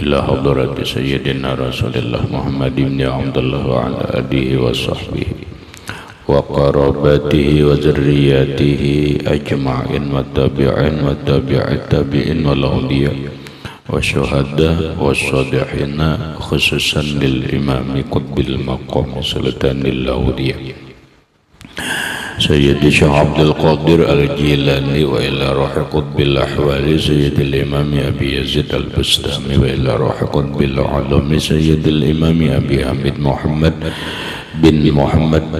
إلى حضرة سيدنا رسول الله محمد بن عبد الله وعلى آله وصحبه وقرابته وذرياته أجمعين والتابعين والتابع التابعين والأولياء والشهداء والصالحين خصوصا للإمام قطب المقام سلطان الأولياء سيدي شيخ عبد القادر الجيلاني وإلى روح قطب الأحوال سيد الإمام أبي يزيد البستامي وإلى روح قطب العلوم سيد الإمام أبي حميد محمد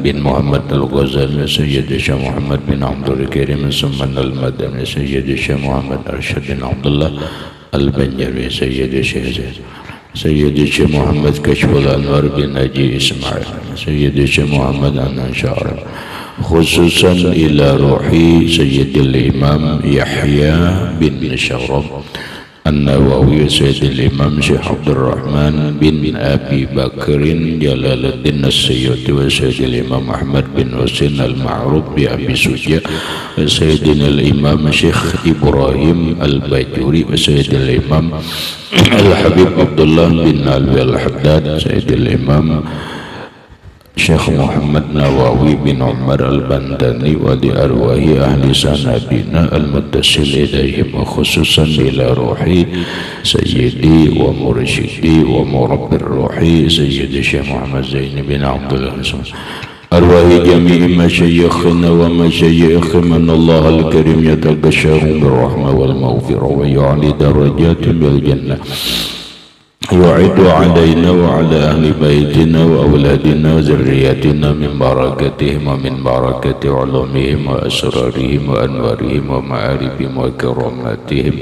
بن محمد الغزالي سيد الشيخ محمد بن عبد الكريم سمن المدني سيد الشيخ محمد أرشد بن عبد الله البنجري سيد الشيخ محمد كشف الأنوار بن نجي إسماعيل سيد الشيخ محمد الأنشار خصوصا إلى روحي سيد الإمام يحيى بن شرف النووي سيد الإمام شيخ عبد الرحمن بن أبي بكر جلال الدين السيوطي وسيد الإمام أحمد بن حسين المعروف بأبي سجاء وسيدنا الإمام شيخ إبراهيم الباجوري وسيد الإمام الحبيب عبد الله بن علوي الحداد سيد الإمام شيخ محمد نواوي بن عمر البنداني ولأرواح أهل سندنا المتصل إليهم وخصوصا إلى روحي سيدي ومرشدي ومربي الروحي سيدي الشيخ محمد زين بن عبد الله أرواح جميع مشايخنا ومشايخ من الله الكريم يتبشرون بالرحمة والمغفرة ويعلي درجات بالجنة يعد علينا وعلى أهل بيتنا وأولادنا وذرياتنا من بركتهم ومن بركة علومهم وأسرارهم وأنوارهم ومعارفهم وكراماتهم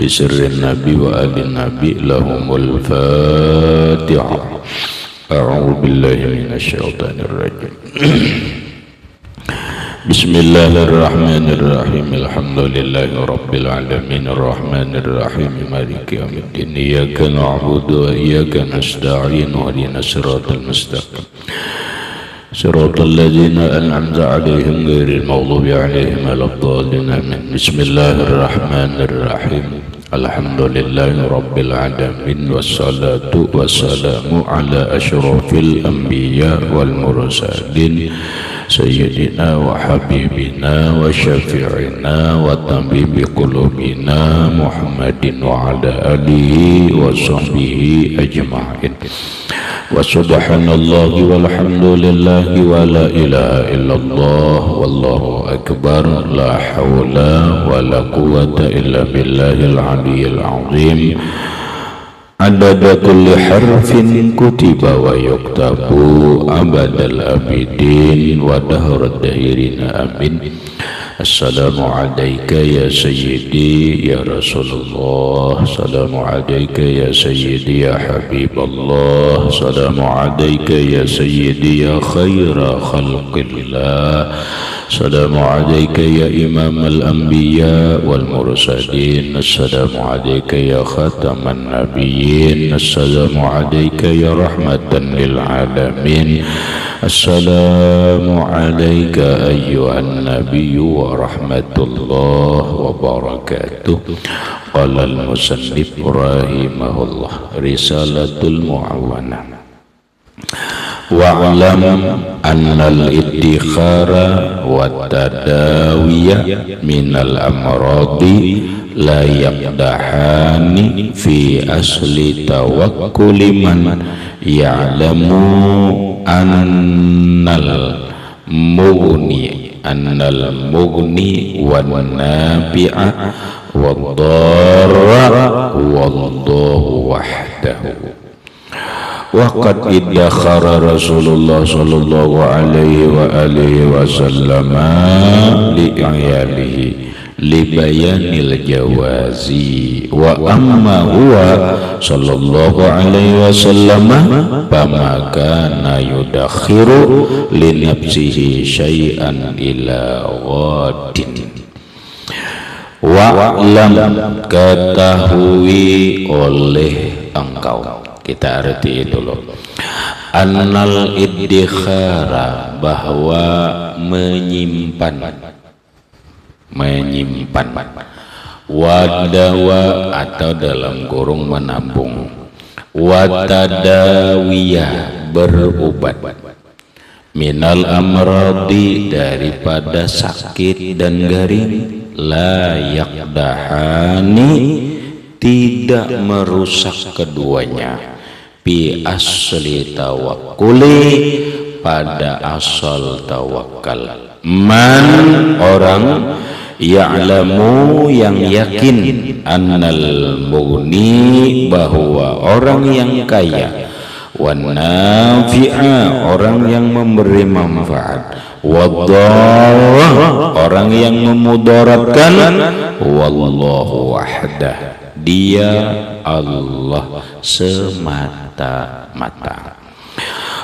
بسر النبي وآل النبي لهم الفاتحة. أعوذ بالله من الشيطان الرجيم. بسم الله الرحمن الرحيم الحمد لله رب العالمين الرحمن الرحيم مالك يوم الدين إياك نعبد وإياك نستعين اهدنا الصراط المستقيم صراط الذين أنعمت عليهم غير المغضوب عليهم ولا الضالين آمين. بسم الله الرحمن الرحيم الحمد لله رب العالمين والصلاة والسلام على أشرف الأنبياء والمرسلين سيدنا وحبيبنا وشفيعنا وطبيب قلوبنا محمد وعلى آله وصحبه أجمعين. وسبحان الله والحمد لله ولا إله إلا الله والله أكبر لا حول ولا قوة إلا بالله العلي العظيم عدد كل حرف كتب ويكتب أبد الأبدين ودهر الدهرين آمين. السلام عليك يا سيدي يا رسول الله السلام عليك يا سيدي يا حبيب الله السلام عليك يا سيدي يا خير خلق الله السلام عليك يا إمام الأنبياء والمرسلين السلام عليك يا خاتم النبيين السلام عليك يا رحمة للعالمين السلام عليك أيها النبي ورحمة الله وبركاته. قال المصنف رحمه الله رسالة المعونة واعلم أن الادخار والتداوي من الأمراض لا يقدحان في أصل توكل من يعلم أن المغني والنافع والضار والله وحده. وقد ادخر رسول الله صلى الله عليه وآله وسلم لعياله لبيان الجواز وأما هو صلى الله عليه وسلم فما كان يدخر لنفسه شيئا إلى غد. Wa'lam ketahui oleh engkau, kita arti itu loh, annal iddikhara bahwa menyimpan wadawa atau dalam kurung menabung, watadawiyah berobat, minal amradi daripada sakit dan garing, la yakdahani tidak merusak keduanya, bi asli tawakkuli pada asal tawakal, man orang ya'lamu yang yakin, annal mughni bahwa orang yang kaya, wan nafi'a orang yang memberi manfaat, wadharrah orang yang memudaratkan, wallahu wahdah dia Allah semata-mata.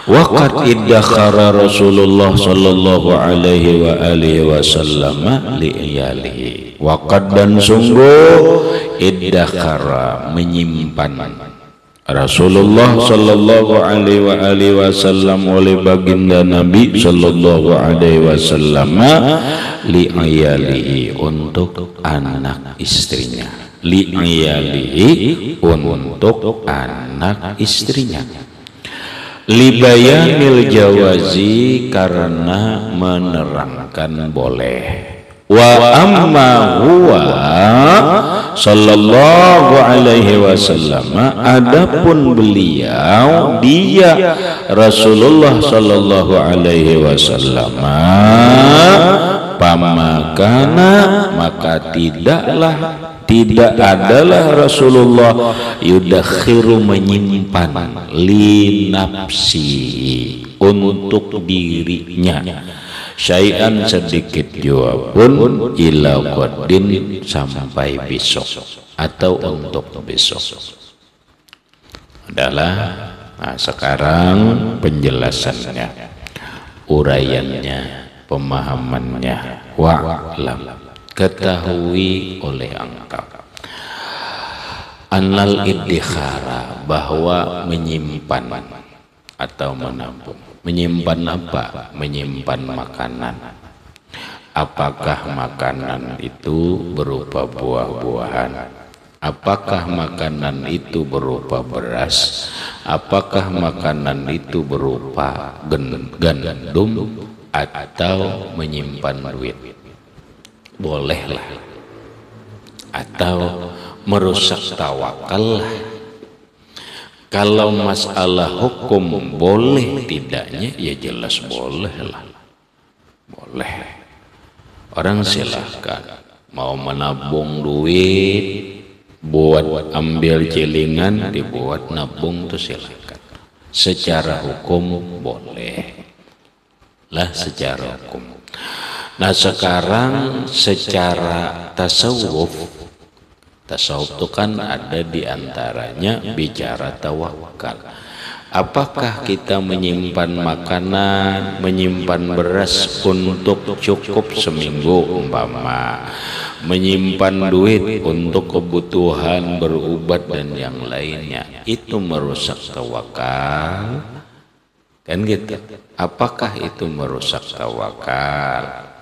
Waqad iddakhara Rasulullah sallallahu alaihi wa alihi wasallam li iyalihi. Waqad dan sungguh iddakhara menyimpan Rasulullah sallallahu alaihi wa alihi wasallam oleh baginda Nabi sallallahu alaihi wasallam li iyalihi untuk anak istrinya, li iyalihi untuk anak istrinya, libayanil jawazi karena menerangkan boleh, wa amma huwa sallallahu alaihi wasallam adapun beliau dia Rasulullah sallallahu alaihi wasallam pamakana maka tidak adalah Rasulullah yudakhiru menyimpan li nafsi untuk dirinya syai'an sedikit jua pun ila qadin sampai besok atau untuk besok adalah. Nah, sekarang penjelasannya, uraiannya, pemahamannya. Wa'lam ketahui oleh engkau annal iddikhara bahwa menyimpan atau menabung. Menyimpan apa? Menyimpan makanan. Apakah makanan itu berupa buah-buahan? Apakah makanan itu berupa beras? Apakah makanan itu berupa gandum atau menyimpan duit? Bolehlah. Atau merusak tawakal. Kalau masalah hukum boleh tidaknya, ya jelas boleh lah. Boleh. Orang silahkan mau menabung duit buat ambil celingan, dibuat nabung tuh silahkan. Secara hukum boleh lah, secara hukum. Nah sekarang secara tasawuf itu kan ada diantaranya bicara tawakal. Apakah kita menyimpan makanan, menyimpan beras untuk cukup seminggu umpama, menyimpan duit untuk kebutuhan berobat dan yang lainnya, itu merusak tawakal? Kan gitu. Apakah itu merusak tawakal?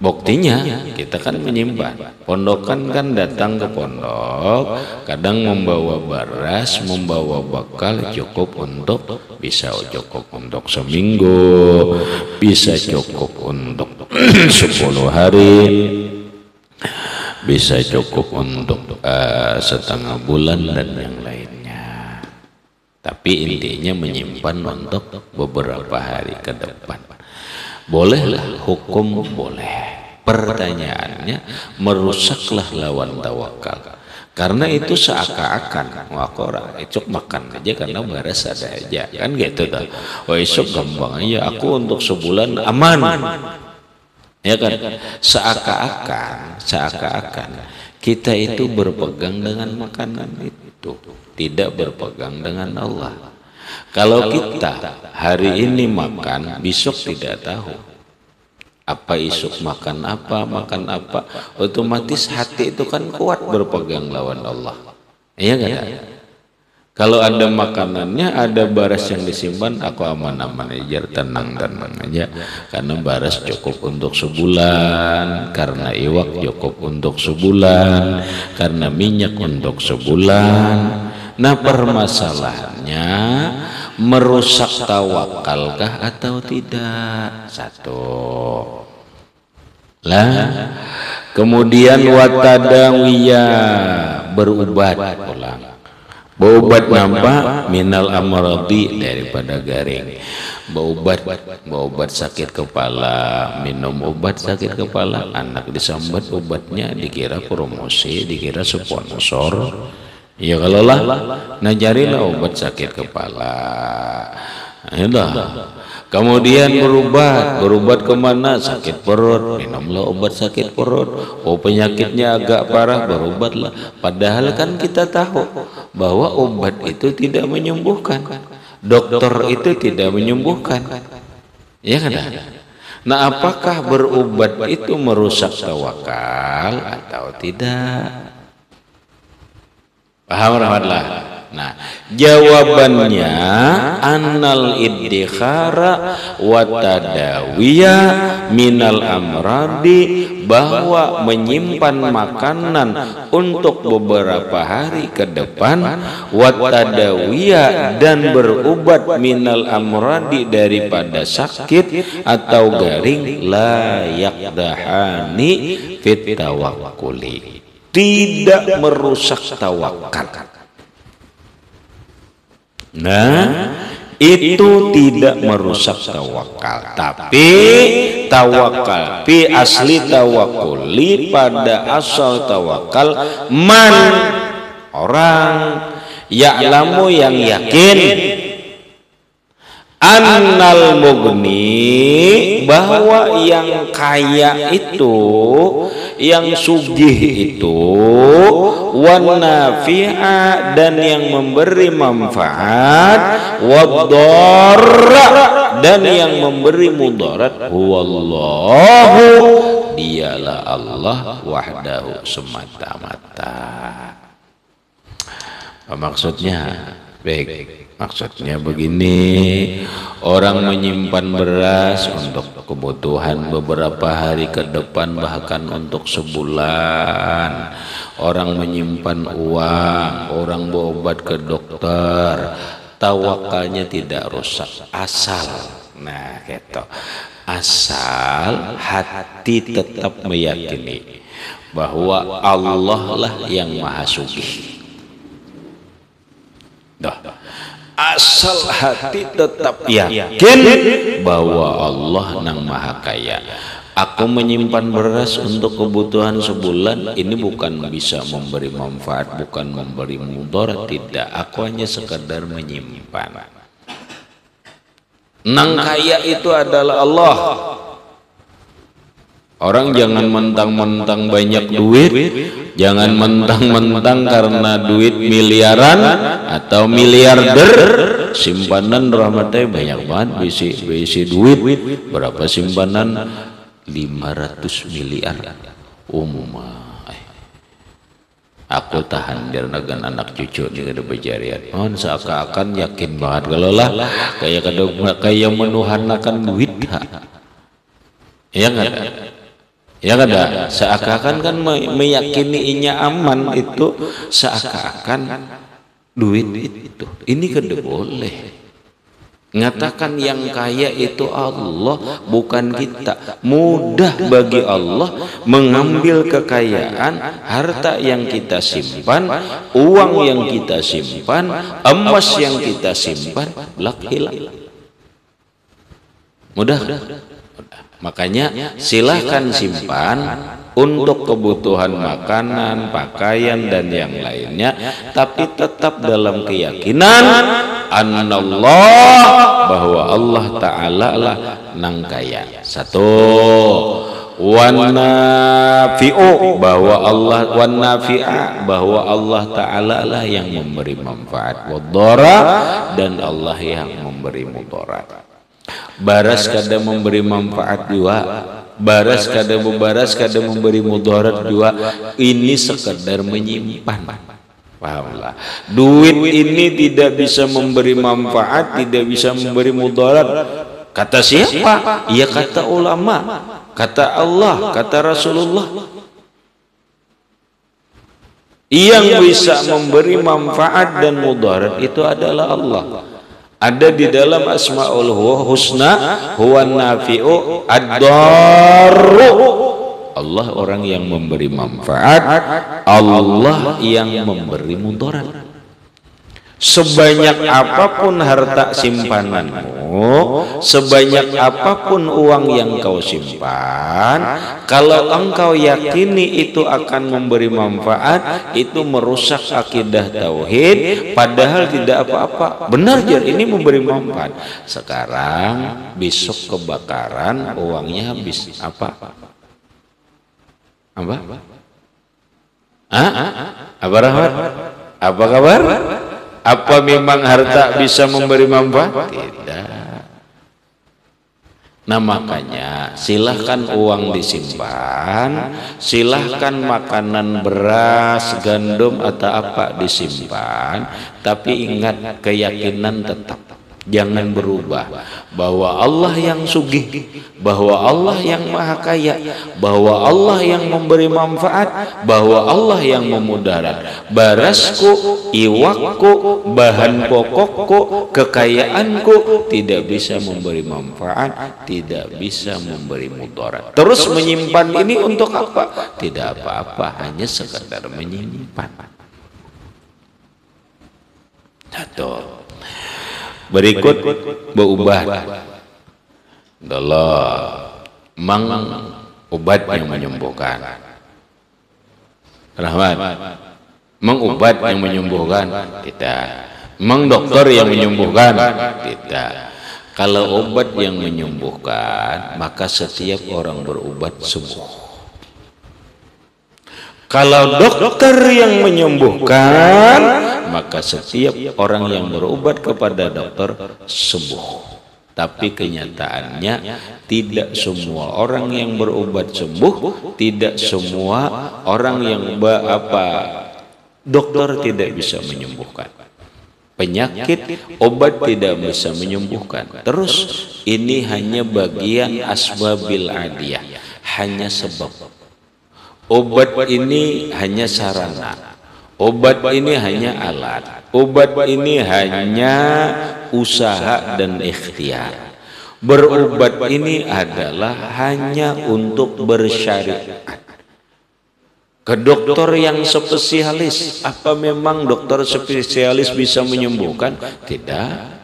Buktinya kita kan menyimpan. Pondokan kan datang ke pondok, kadang membawa beras, membawa bekal cukup untuk, bisa cukup untuk seminggu, bisa cukup untuk 10 hari, bisa cukup untuk setengah bulan dan yang lainnya. Tapi intinya menyimpan untuk beberapa hari ke depan. Bolehlah, hukum boleh. Pertanyaannya, merusaklah lawan tawakal. Karena itu seakan-akan orang esok makan aja karena beres ada aja, kan gitu dah. Oh esok gampang aja, aku untuk sebulan aman, ya kan? Seakan-akan kita itu berpegang dengan makanan itu, tidak berpegang dengan Allah. Kalau kita hari ini makan, besok tidak tahu apa esok makan apa, otomatis hati itu kan kuat berpegang lawan Allah. Iya kan? Kalau ada makanannya, ada baras yang disimpan, aku aman-aman aja, tenang-tenang aja. Karena baras cukup untuk sebulan, karena iwak cukup untuk sebulan, karena minyak untuk sebulan. Nah, permasalahannya merusak tawakalkah atau tidak? Satu. Lah, kemudian watadawiyah, berubat pulang. Berobat nampak minal amradi, daripada garing. Berobat sakit kepala, minum obat sakit kepala, anak disambat obatnya, dikira promosi, dikira sponsor. Ya kalau lah, nah carilah obat sakit kepala. Itulah. Kemudian berobat kemana? Sakit perut, minumlah obat sakit perut. Oh, penyakitnya agak parah, berobatlah. Padahal kan kita tahu bahwa obat itu tidak menyembuhkan, dokter itu tidak menyembuhkan, ya kan? Nah, apakah berobat itu merusak tawakal atau tidak? Paham rahmatlah. Nah, jawabannya annal iddikhara wa tadawiya minal amradi, bahwa menyimpan makanan untuk beberapa hari ke depan, wa tadawiya, dan berobat minal amradi, daripada sakit atau garing, la yaqdahani fit tawakkuli, tidak merusak tawakal. Nah, itu tidak merusak tawakal, tapi tawakal fi asli tawakuli, pada asal tawakal, man, orang, ya'lamu, yang yakin, annal mugni, bahwa yang kaya itu, yang sugih itu, wan nafi'a, dan yang memberi manfaat, wadharra, dan yang memberi mudarat, huwallahu, dialah Allah, wahdahu, semata-mata. Apa maksudnya? Baik. Maksudnya begini, orang menyimpan beras untuk kebutuhan beberapa hari ke depan, bahkan untuk sebulan. Orang menyimpan uang, orang berobat ke dokter, tawakalnya tidak rusak, asal. Nah, gitu. Asal hati tetap meyakini bahwa Allah lah yang maha sugih. Asal hati tetap yakin bahwa Allah nang maha kaya. Aku menyimpan beras untuk kebutuhan sebulan, ini bukan bisa memberi manfaat, bukan memberi mudarat, tidak. Aku hanya sekedar menyimpan. Nang kaya itu adalah Allah. Orang jangan mentang-mentang banyak duit, jangan mentang-mentang karena duit miliaran atau miliarder, simpanan rahmatnya banyak banget, bisi duit. Berapa simpanan? 500 miliar. Aku tahan biar nagan anak cucu di kada bejarian. Seakan-akan yakin banget kalau lah kayak menuhanakan duit. Ya kan? Ya kan, seakan-akan kan meyakininya aman, itu seakan-akan duit itu. Ini kada boleh. Ngatakan yang kaya itu Allah, bukan kita. Mudah bagi Allah mengambil kekayaan, harta yang kita simpan, uang yang kita simpan, emas yang kita simpan, belak hilang. Mudah. Makanya silahkan simpan untuk kebutuhan makanan, pakaian, dan yang lainnya, tapi tetap dalam keyakinan annallah, bahwa Allah Ta'ala lah nang kaya. Satu, wanafi'u, bahwa Allah, wanafi'a, bahwa Allah Ta'ala lah yang memberi manfaat, wadhara, dan Allah yang memberi mudarat. Baras kada memberi manfaat juga, baras kada memberi mudarat juga. Ini sekedar menyimpan. Pahamlah. Duit ini tidak bisa memberi manfaat, tidak bisa memberi mudarat. Kata siapa? Ya kata ulama, kata Allah, kata Rasulullah. Yang bisa memberi manfaat dan mudarat itu adalah Allah. Ada di dalam Asmaul Husna, huwa nafi'u ad-darru. Allah orang yang memberi manfaat, Allah yang memberi mudarat. Sebanyak apapun harta simpananmu, sebanyak apapun uang yang kau simpan, kalau engkau yakini itu akan memberi manfaat, itu merusak akidah tauhid, padahal tidak apa-apa. Benar jar, ini memberi manfaat. Sekarang besok kebakaran, uangnya habis. Apa? Apa Rahmat? Apa kabar? Apa memang harta bisa memberi manfaat? Tidak. Nah makanya silahkan uang disimpan, silahkan makanan beras, gandum atau apa disimpan, tapi ingat keyakinan tetap. Jangan berubah bahwa Allah yang sugih, bahwa Allah yang maha kaya, bahwa Allah yang memberi manfaat, bahwa Allah yang memudarat. Barasku, iwakku, bahan pokokku, kekayaanku tidak bisa memberi manfaat, tidak bisa memberi mudarat. Terus menyimpan ini untuk apa? Tidak apa-apa, hanya sekadar menyimpan. Satu. Berikut berubat adalah mang obat yang menyembuhkan. Rahmat, mang obat yang menyembuhkan tidak. Mang dokter yang menyembuhkan tidak. Kalau obat yang menyembuhkan, maka setiap orang berobat sembuh. Kalau dokter yang menyembuhkan, maka setiap orang yang berobat kepada dokter sembuh. Tapi kenyataannya tidak semua orang yang berobat sembuh, tidak semua orang yang dokter tidak bisa menyembuhkan. Penyakit obat tidak bisa menyembuhkan. Terus ini hanya bagian asbabil adiyah, hanya sebab. Obat ini hanya sarana, obat ini hanya alat, obat ini hanya usaha dan ikhtiar. Berobat ini adalah hanya untuk bersyariat. Ke dokter yang spesialis, apa memang dokter spesialis bisa menyembuhkan? Tidak.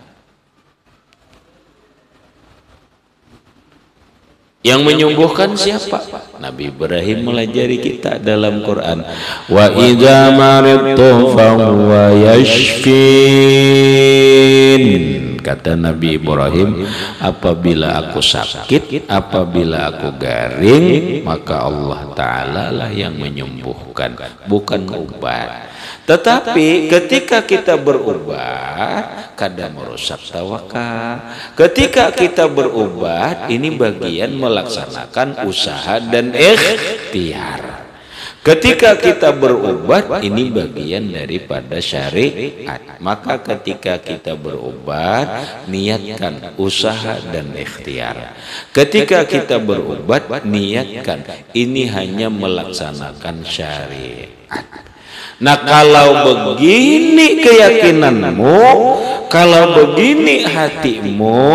Yang menyembuhkan siapa? Nabi Ibrahim melajari kita dalam Quran. Wa idza maridtu fahuwa yashfin. Kata Nabi Ibrahim, apabila aku sakit, apabila aku garing, maka Allah Ta'ala lah yang menyembuhkan, bukan obat. Tetapi ketika kita berobat, kadang merusak tawakal. Ketika kita berobat, ini bagian melaksanakan usaha dan ikhtiar. Ketika kita berobat, ini bagian daripada syariat. Maka ketika kita berobat, niatkan usaha dan ikhtiar. Ketika kita berobat, niatkan ini hanya melaksanakan syariat. Nah kalau begini keyakinanmu, kalau begini hatimu,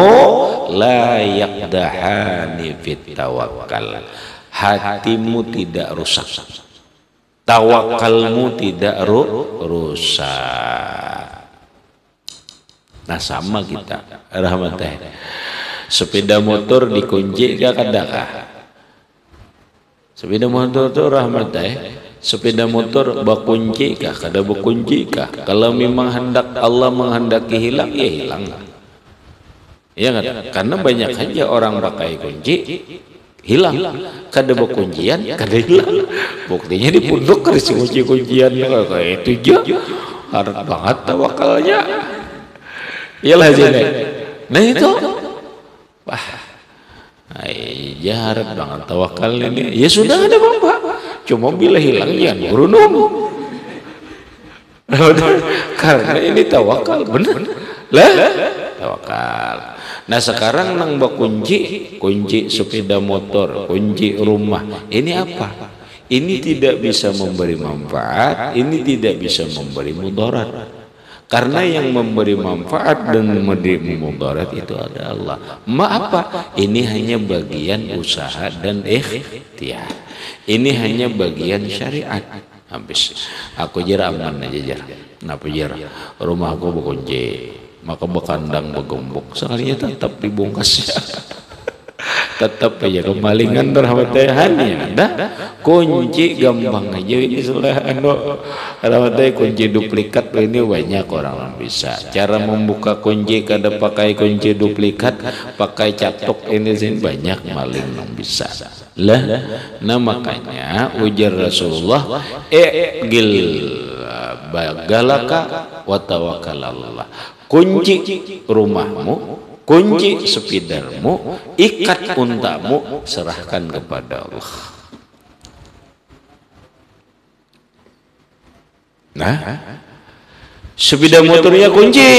la yaqdahani fit tawakkal, hatimu tidak rusak, tawakalmu tidak rusak. Nah sama kita, rahmatullah. Sepeda motor dikunci kadang-kadang. Sepeda motor itu rahmatullah. Sepeda motor bakunci kah? Kada bakunci kah? Kalau memang hendak Allah menghendaki hilang, ya hilang. Ya kan? Karena banyak saja orang pakai kunci hilang. Kada bakuncian, kada hilang. Buktinya di punduk kada kunci-kuncian kayak itu aja. Harap banget tawakalnya. Iyalah jadi. Nah itu, wah, ya harap banget tawakal ini. Ya sudah ada apa-apa. Cuma bila hilang jangan berunung. Karena ini tawakal bener lah, tawakal. Nah sekarang nang kunci sepeda motor, kunci rumah, ini apa? Ini tidak bisa memberi manfaat, ini tidak bisa memberi mudarat. Karena yang memberi manfaat dan memberi mudarat itu adalah Allah. Apa? Ini hanya bagian usaha dan ikhtiar. Ini hanya bagian syariat. Habis. Aku jar aman aja jar. Napa jar? Rumah aku bekunci, maka bekandang begembok. Sekalinya tetap dibongkasnya. Tetap aja kemalingan rahmatahannya dah kunci gampang aja ini sudah rahmatnya kunci duplikat ini banyak orang bisa cara membuka kunci kada pakai kunci duplikat pakai catok ini sih banyak maling yang bisa lah. Nah makanya ujar Rasulullah gil bagalaka wa tawakkalallah, kunci rumahmu, kunci sepidarmu, ikat untamu, serahkan kepada Allah. Nah, sepeda motornya kunci,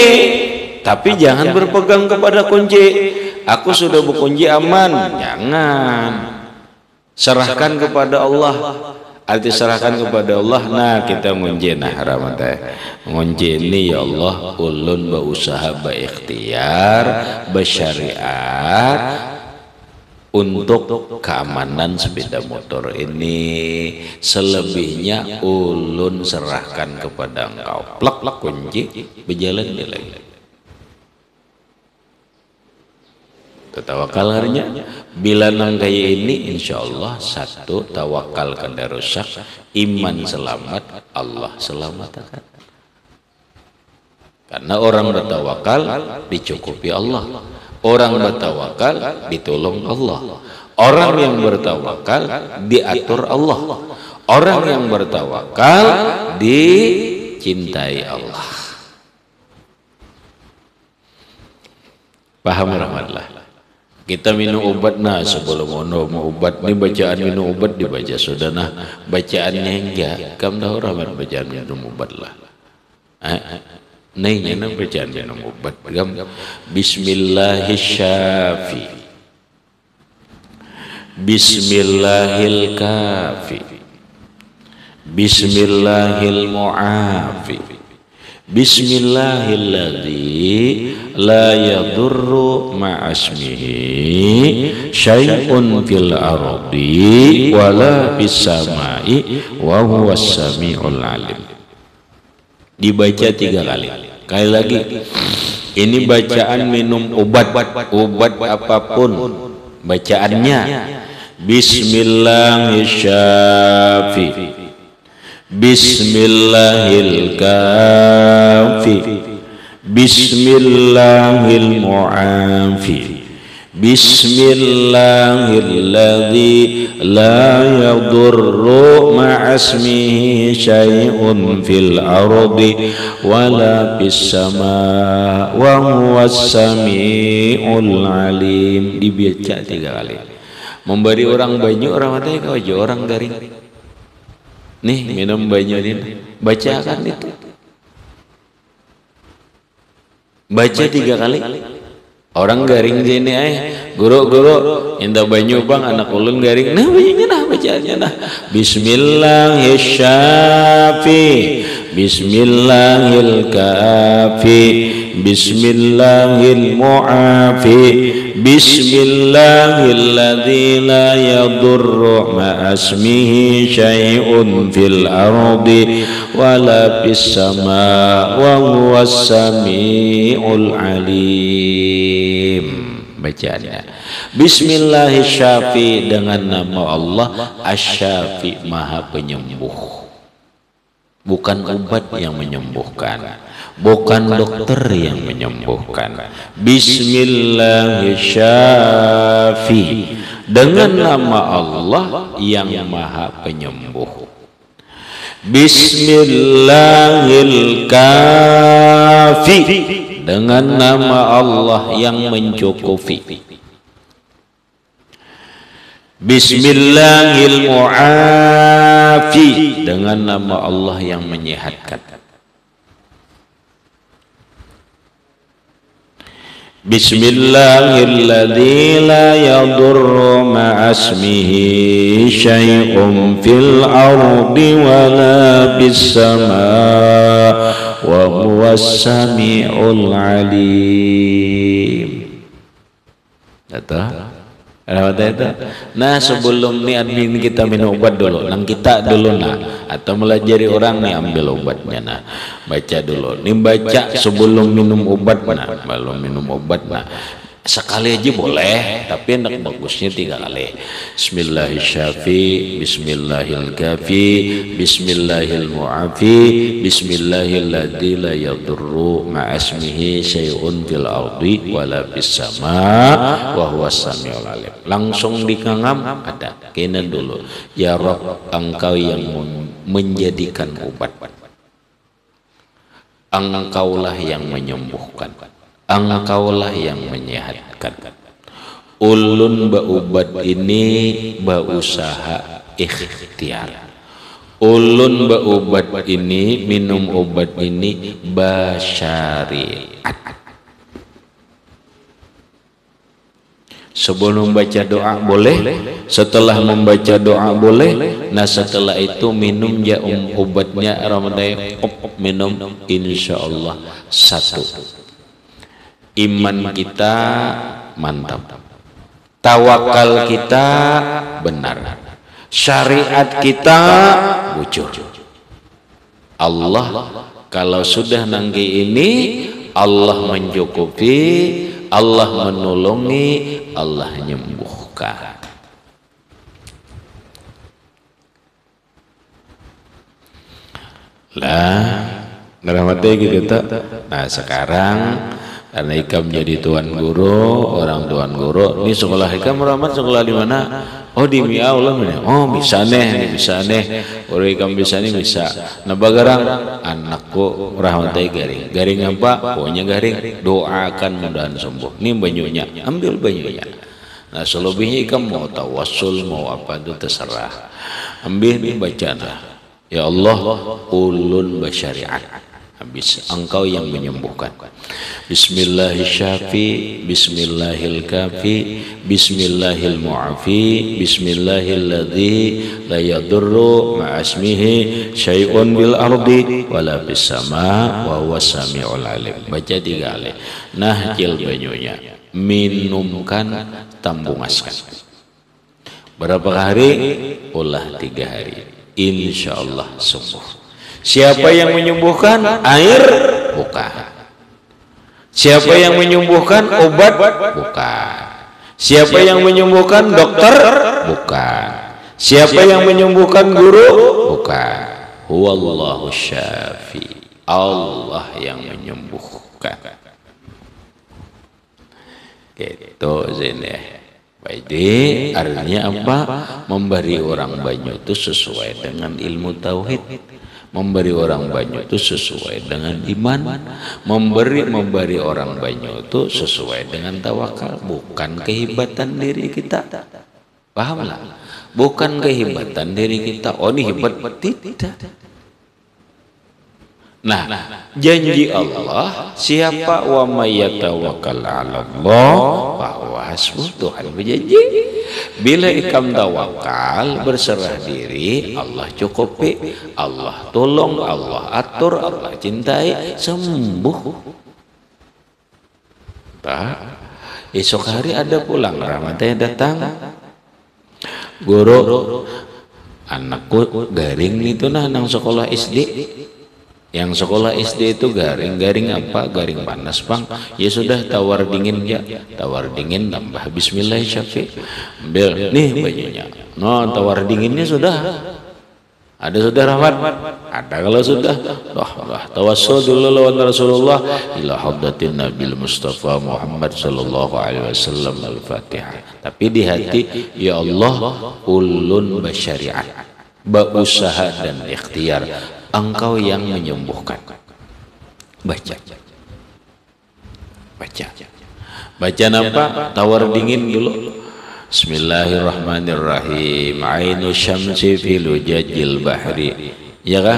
tapi jangan berpegang kepada kunci. Aku sudah berkunci aman, jangan. Serahkan kepada Allah. Arti serahkan kepada Allah. Nah kita ngunci nah rahmatnya ngunci ini ya Allah ulun berusaha berikhtiar bersyariat untuk keamanan sepeda motor ini, selebihnya ulun serahkan kepada engkau. Plak kunci berjalan dia lagi. Tawakal harinya bila nang kaya ini insya Allah satu tawakal kada rusak, iman selamat, Allah selamatkan. Karena orang bertawakal dicukupi Allah, orang bertawakal ditolong Allah, orang yang bertawakal diatur Allah, orang yang bertawakal dicintai Allah. Paham rahmatullah? Kita minum obat, nah sebelum mau obat ini bacaan minum obat dibaca sudah, nah bacaannya enggak kamu tahu rahmat bacaan minum obat lah. Nah bacaan minum obat Bismillahirrahmanirrahim, Bismillahilkafi, Bismillahilmu'afi, Bismillahilladzi la yadurru ma'asmihi syai'un fil ardi wala fis samai wa huwas sami'ul alim. Dibaca 3 kali. Kali lagi. Ini bacaan minum obat apapun bacaannya. Bismillahirrahmanirrahim, Bismillahilkafi, Bismillahilmu'afi, Bismillahilladzi la yadurru ma'asmihi syai'un fil ardi wala fis sama wa huwas sami'ul alim. Dibaca 3 kali. Memberi orang banyu orang mati kau aja orang garing. Nih minum banyu ini, bacakan itu. Baca 3 kali. Orang garing sini guru minta banyu bang, anak ulun garing. Nah banyunya nah bacaannya nah. Bismillahirrahmanirrahim, Bismillahilkafi, Bismillahilmu'afi, Bismillahilladzi la yadurru ma'asmihi syai'un fil ardi wala fis sama wa huwas sami'ul alim. Bacaannya Bismillahirrahmanirrahim, dengan nama Allah Asy-Syafi, Maha Penyembuh. Bukan obat yang menyembuhkan, bukan dokter yang menyembuhkan. Bismillahirrahmanirrahim, dengan nama Allah yang Maha Penyembuh. Bismillahilkafi, dengan nama Allah yang mencukupi. Bismillahilmu'afi, dengan nama Allah yang menyehatkan. Bismillahilladzi la yadurru ma'asmihi syai'un fil ardi wala bis samaa wa huwas sami'ul alim. Nah, sebelum nih admin kita minum obat dulu, nang kita dulu nah, atau melajari orang nih ambil obatnya nah, baca dulu. Nih baca sebelum minum obat nah, belum minum obat nah. Sekali aja boleh, tapi enak bagusnya 3 kali. Bismillahirrahmanirrahim, Bismillahilkafi, Bismillahilmu'afi, Bismillahilladzi la yadurru ma'asmihi syai'un fil ardi wala bis sama wa huwas samiul alim. Langsung dikangam ada. Kena dulu. Ya Rabb, Engkau yang menjadikan obat. Engkaulah yang menyembuhkan. Engkaulah yang menyehatkan. Ulun baubat ini bausaha ikhtiar. Ulun baubat ini minum obat ini basyariat. Sebelum baca doa boleh, setelah membaca doa boleh. Nah setelah itu minum ya obatnya Ramadan minum insyaallah 1. Iman kita mantap, tawakal kita benar, syariat kita bujur. Allah kalau sudah nanggi ini, Allah mencukupi, Allah menolongi, Allah menyembuhkan. Lah ngerahmati gitu tak. Nah sekarang karena Ikam jadi tuan guru, orang tuan guru. Ini sekolah Ikam Rahmat sekolah di mana? Oh di Miau lah. Oh bisa nih, bisa nih. Orang Ikam bisa nih bisa. Nah bagarang anakku Rahmatai garing. Garing apa? Pokoknya garing. Doakan mudahan sembuh. Ini banyunya, ambil banyunya. Nah selebihnya Ikam mau tawassul mau apa itu terserah. Ambil nih bacaan. Ya Allah, ulun basyariat. Habis engkau yang menyembuhkan. Bismillahirrahmanirrahim, Bismillahilkafi, Bismillahilmu'afi, Bismillahilladzi la yadurru ma'asmihi syai'un bil ardi wala bis sama wa huwas samiul alim. Baca 3 kali. Nah jil banyunya, minumkan, tambungaskan. Berapa hari? Ulah 3 hari. Insyaallah sembuh. Siapa yang menyembuhkan? Air? Bukan. Siapa yang menyembuhkan? Obat? Bukan. Siapa yang menyembuhkan? Dokter? Bukan. Siapa yang menyembuhkan? Guru? Bukan. Huwallahu syafi. Allah yang menyembuhkan. Gitu sini. Jadi artinya apa? Memberi orang banyak itu sesuai dengan ilmu tauhid. Memberi orang banyak itu sesuai dengan iman. Memberi orang banyak itu sesuai dengan tawakal. Bukan kehebatan diri kita. Pahamlah? Bukan kehebatan diri kita. Oh ini hebat. Tidak. Nah, janji Allah, siapa wa may yatawakkal 'ala Allah fa huwa hasbuh. Tuhan berjanji, bila ikam tawakal, berserah diri, Allah cukupi, Allah tolong, Allah atur, Allah cintai, sembuh. Tak, esok hari ada pulang, Ramadhan datang, guru, anakku garing itu nah nang sekolah SD. Yang sekolah SD itu garing apa? Garing panas bang. Ya sudah tawar dingin ya, tawar dingin tambah Bismillahirrahmanirrahim. Ambil nih bajunya. No tawar dinginnya sudah. Ada sudah Rahmat? Ada kalau sudah. Wah tawassul dulu lawan Rasulullah ila hadratin Nabil Mustafa Muhammad sallallahu alaihi wasallam al-Fatihah. Tapi di hati ya Allah ulun basyariat, berusaha dan ikhtiar. Engkau yang menyembuhkan. Baca. Baca apa? Tawar dingin dulu. Bismillahirrahmanirrahim. Ainu syamsi fi lujajil bahri. Ya kah?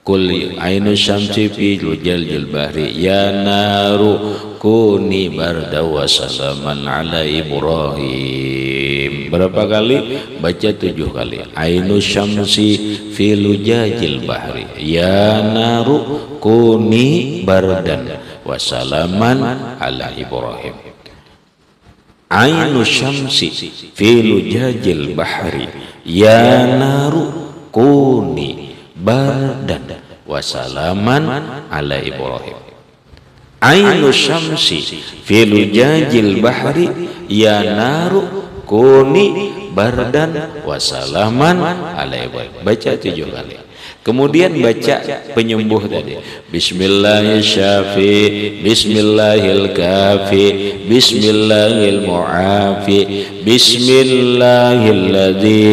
Kul ainu syamsi fi lujaljil bahri ya naru kuni barda wa salaman ala Ibrahim. Berapa kali? Baca 7 kali. Ainu syamsi fi lujajil bahri ya naru kuni bardan wa salaman ala Ibrahim. Ainu syamsi fi lujajil bahri ya naru kuni bardan wa salaman ala Ibrahim. Ainu syamsi fi lujajil bahri ya naru kuni bardan wa salaman ala Ibrahim. Baca 7 kali. Kemudian baca penyembuh tadi. Bismillahirrahmanirrahim, Bismillahilkafi, Bismillahilmu'afi, Bismillahilladzi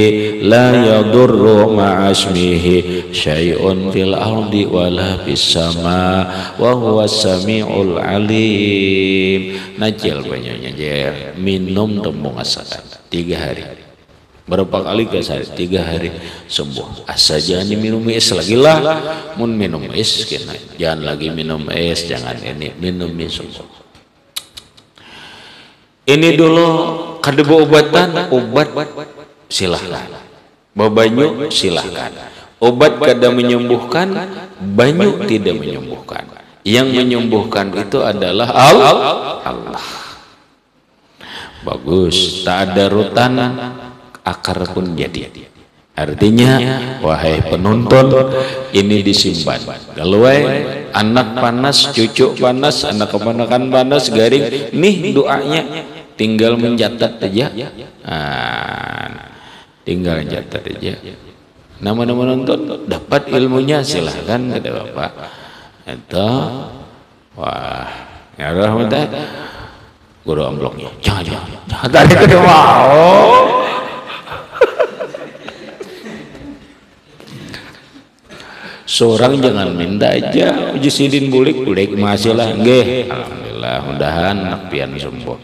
la yadurru ma'asmihi syai'un fil ardi wala fis sama wa huwas sami'ul alim. Najil banyaknya jer minum tembung asakan 3 hari. Berapa kali ke sehari? 3 hari sembuh. Asa jangan minum es lagi lah. Mun minum es kena. Jangan lagi minum es, jangan ini minum es sembuh. Ini dulu kadebo obatan, obat silahkan. Babanyu silahkan. Obat kada menyembuhkan, banyu tidak menyembuhkan. Yang menyembuhkan itu adalah Allah. Bagus. Tak ada rutan, akar pun jadi. Artinya wahai penonton ini disimpan. Kalau anak panas, cucu panas, anak keponakan panas, garing, nih doanya tinggal mencatat aja. Tinggal mencatat aja. Nama-nama nonton dapat ilmunya silahkan kata Bapak. Itu wah, ya rahmatullah. Guru ambloknya. Jangan. Tadi kada mau. Seorang jangan minta aja uji sidin bulik masih lah nggih. Alhamdulillah mudahan pian sembuh.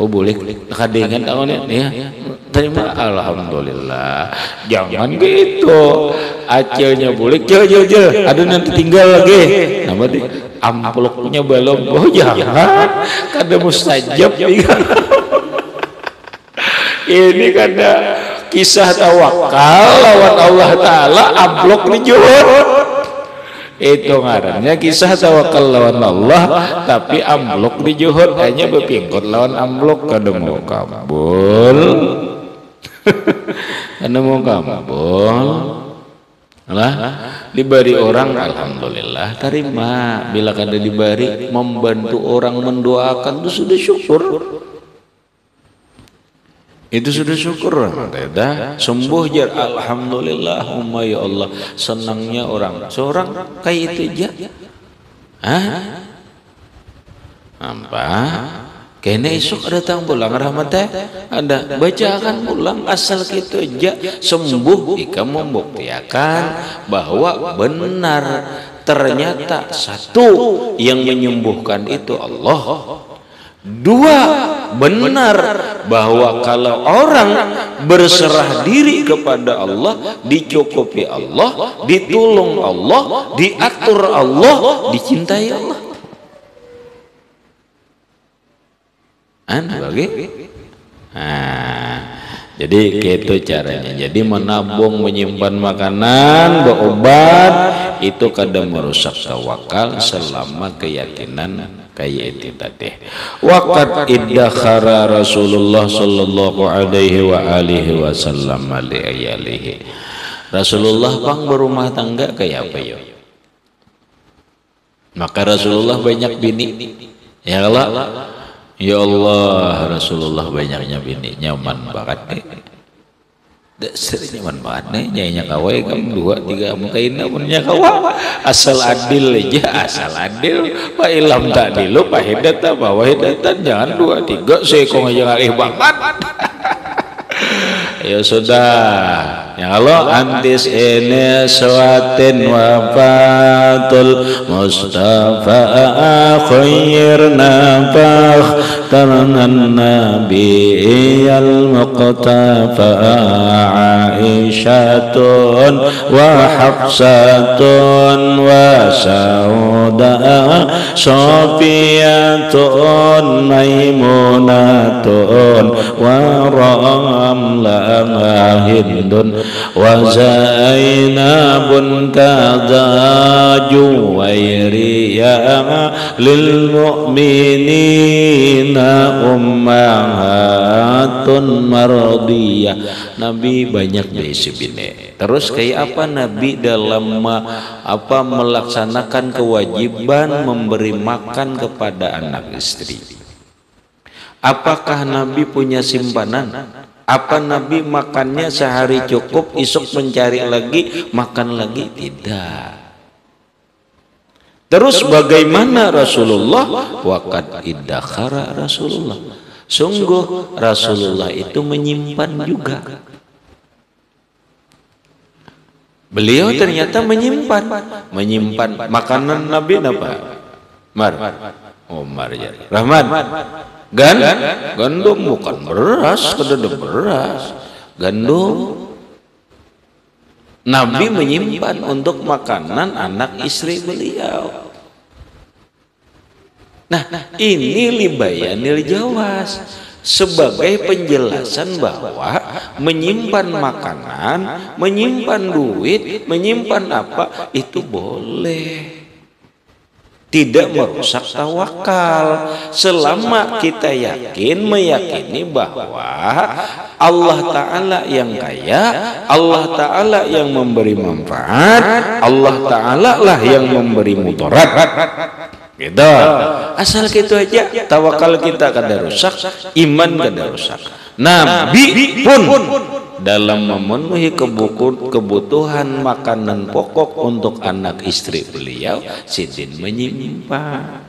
Oh bulik kadengan tahunnya ya. Terima alhamdulillah. Jangan gitu. Acilnya bulik jel. Aduh nanti tinggal lagi. Nama di amplopnya belum. Oh jangan. Kada mustajab. Ini kada kisah tawakal lawan Allah Ta'ala amplok di juhur. Itu ngarannya kisah tawakal lawan Allah, tapi amplok di juhur hanya berpingkot lawan amplok kada mau kabul. Kada mau kabul. Lah diberi orang alhamdulillah terima. Bila kada diberi membantu orang mendoakan itu sudah syukur. Itu sudah syukur. Dah sembuh jar alhamdulillahumma ya Allah. Senangnya orang seorang kayak itu aja. Apa? Kena esok datang pulang rahmatnya ada bacakan pulang asal gitu aja sembuh. Ika membuktikan bahwa benar ternyata satu yang menyembuhkan itu Allah. 2 benar bahwa kalau orang berserah diri kepada Allah, dicukupi Allah, ditolong Allah, diatur Allah, dicintai Allah. Jadi gitu caranya. Jadi menabung, menyimpan makanan, berobat itu kadang merusak tawakal selama keyakinan kayak itu tadi. Waqat iddakhara Rasulullah sallallahu alaihi wa alihi wasallam li ayalihi. Rasulullah pang berumah tangga kayak apa ya? Maka Rasulullah banyak bini. Ya Allah. Ya Allah, Rasulullah banyaknya bini, nyaman banget. Nyaman banget nih, nyainya kawai kamu 2, 3 mukaina punya kawa. Asal adil aja, asal adil. Pak ilham tak dilu, pak hidatan, pak wahidatan, jangan 2, 3 sekong aja ngalih banget. Ya sudah, ya Allah antis ini suatin wafatul Mustafa khairna fakhtarnan nabiyal muqtafa Aisyatun wa Hafsatun wa Sauda Sofiyatun Maimunatun wa Ramlah Hindun wa Zainabun kadza Juwairiyah lil mu'minina ummahatun mardiyah. Nabi banyak diisi bini. Terus kayak apa Nabi dalam melaksanakan kewajiban memberi makan kepada anak istri? Apakah Nabi punya simpanan? Apa Nabi makannya sehari cukup, esok mencari lagi, makan lagi? Tidak. Terus bagaimana Rasulullah? Waqad iddakhara Rasulullah. Sungguh Rasulullah itu menyimpan juga. Beliau ternyata menyimpan makanan Nabi apa? Umar ya. Rahman. Gandum bukan beras, kedede beras. Gandum. Nabi menyimpan untuk makanan anak istri beliau. Nah, ini libayanil jawas sebagai penjelasan bahwa menyimpan makanan, menyimpan duit, menyimpan apa itu boleh. Tidak merusak tawakal selama kita meyakini bahwa Allah Ta'ala yang kaya, Allah Ta'ala yang memberi manfaat, Allah Ta'ala lah yang memberi mudarat. Gitu. Asal gitu aja tawakal kita kada rusak, iman kada rusak. Nabi pun dalam memenuhi kebutuhan makanan pokok untuk anak istri beliau, sidin menyimpan.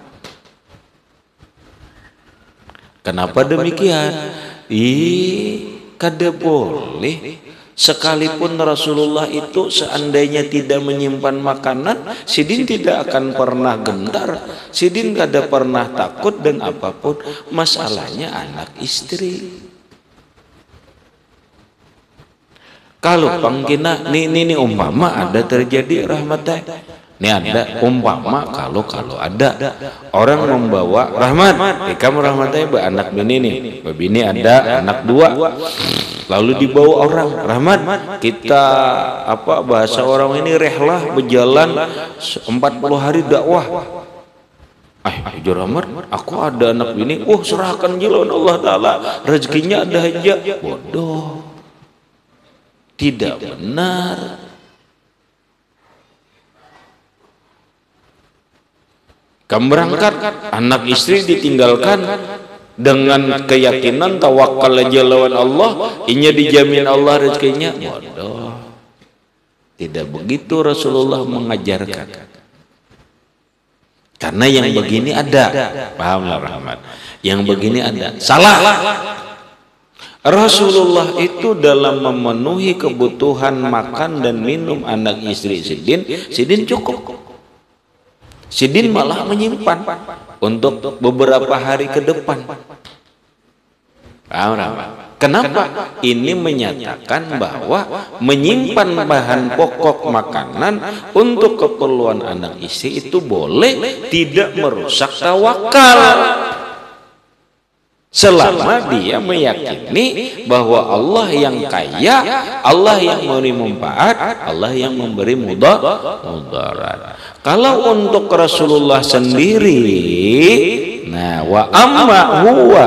Kenapa demikian? Kada boleh. Sekalipun Rasulullah itu seandainya tidak menyimpan makanan, sidin tidak akan pernah gentar, sidin kada pernah takut dan apapun. Masalahnya anak istri. Kalau pangkina ini umpama ada terjadi rahmatnya, ini ada umpama kalau ada orang membawa rahmat, kamu rahmatnya anak bini nih, bini ada anak 2, lalu dibawa orang rahmat, kita bahasa orang ini rehlah berjalan 40 hari dakwah. Jujur rahmat, aku ada anak bini, serahkan jalan Allah Ta'ala, rezekinya ada aja. Bodoh. Tidak benar. Kamu berangkat, anak istri ditinggalkan dengan keyakinan tawakal aja lawan Allah, inya dijamin Allah rezekinya. Bodoh. Tidak begitu Rasulullah mengajarkan. Karena yang begini ada, pahamlah rahmat. Yang begini ada, salah. Rasulullah itu dalam memenuhi kebutuhan makan dan minum anak istri sidin cukup. Sidin malah menyimpan untuk beberapa hari ke depan. Kenapa? Ini menyatakan bahwa menyimpan bahan pokok makanan untuk keperluan anak istri itu boleh, tidak merusak tawakal. Selama dia meyakini bahwa Allah yang kaya, Allah yang memberi manfaat, Allah yang memberi mudarat. Kalau untuk Rasulullah sendiri, nah wa amma huwa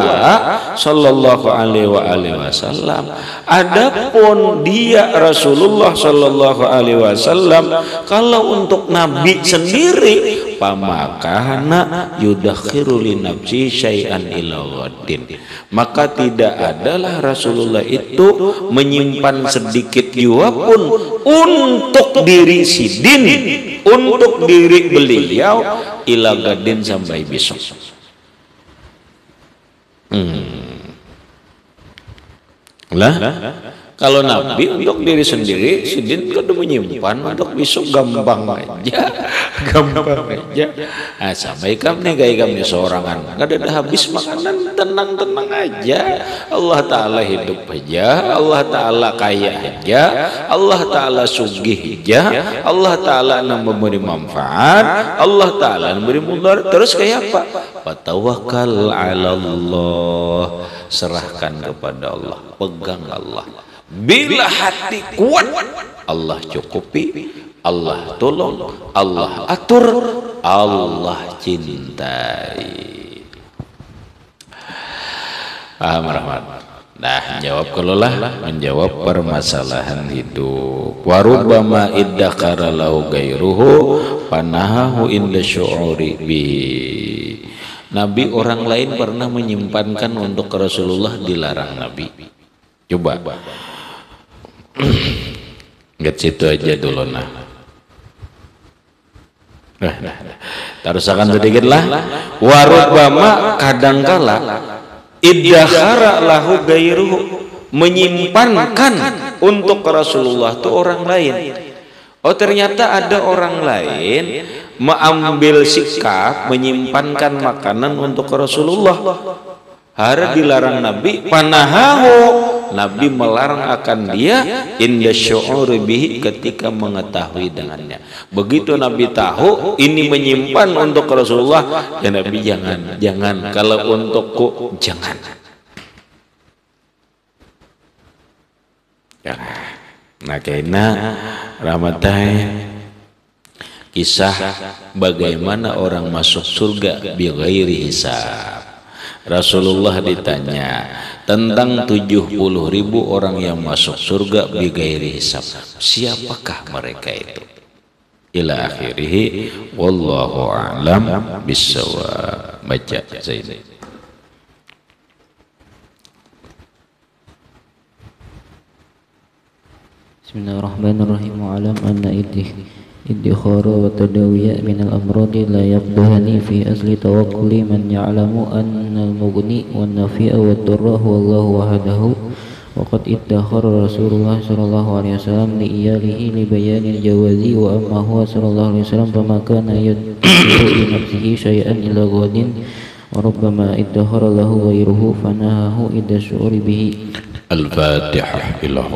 sallallahu alaihi wasallam, adapun dia Rasulullah sallallahu alaihi wasallam, kalau untuk Nabi sendiri, pamakana yudakhiru li nafsi syai'an ila ghadin, maka tidak adalah Rasulullah itu menyimpan sedikit jua pun untuk diri sidin, untuk diri beliau ila ghadin sampai besok. Kalau Nabi untuk diri sendiri, sidin kudu menyimpan untuk besok gampang aja, gampang aja. Nah, sampai kami gaya kami seorangan, nggak ada habis makanan, tenang-tenang aja. Allah Taala hidup aja, Allah Taala kaya aja, Allah Taala sugih aja, Allah Taala memberi manfaat, Allah Taala memberi mudarat. Terus kayak apa? Fatawakkal 'ala Allah, serahkan kepada Allah, pegang Allah. Bila hati kuat, Allah cukupi, Allah tolong, Allah atur, Allah cintai. Paham Rahmat? Nah, jawab kelola, menjawab permasalahan hidup. Warubama iddakara lahu gairuhu panahahu inda syu'uri bihi. Nabi orang lain pernah menyimpankan untuk Rasulullah, dilarang Nabi. Coba lihat situ aja dulu nah. Tarusakan sedikit lah. Warubama kadangkala iddakhara lahu gairuhu, menyimpankan untuk Rasulullah itu orang lain. Oh, ternyata ada orang lain mengambil sikap menyimpankan makanan untuk Rasulullah. Hari dilarang Nabi, panahahu, Nabi melarang akan dia inda syu'uri bihi, ketika mengetahui dengannya. Begitu Nabi tahu ini menyimpan untuk Rasulullah, ya Nabi jangan, kalau untukku jangan. Ya. Nah, kena rahmatai kisah bagaimana orang masuk surga bi ghairi hisab. Rasulullah ditanya tentang 70.000 orang yang masuk surga bi ghairi hisab. Siapakah mereka itu? Ila akhirih, wallahu a'lam bissawab. Baca Zaid. Bismillahirrahmanirrahim. Alam anna iddikhara wa tadawiya min al-amradi la yaqdahani fi asli tawakkuli man ya'lamu anna al-mughni wan nafi'a wa ad-darra huwa Allah wahdahu. Wa qad iddakhara Rasulullah sallallahu alaihi wasallam li iyalihi li bayani al-jawazi, wa amma huwa sallallahu alaihi wasallam fama kana yadkhiru li nafsihi shay'an illa ghadin, wa rubbama iddakhara lahu ghayruhu fanahahu idda syu'uri bihi. Al-Fatihah. Bismillah.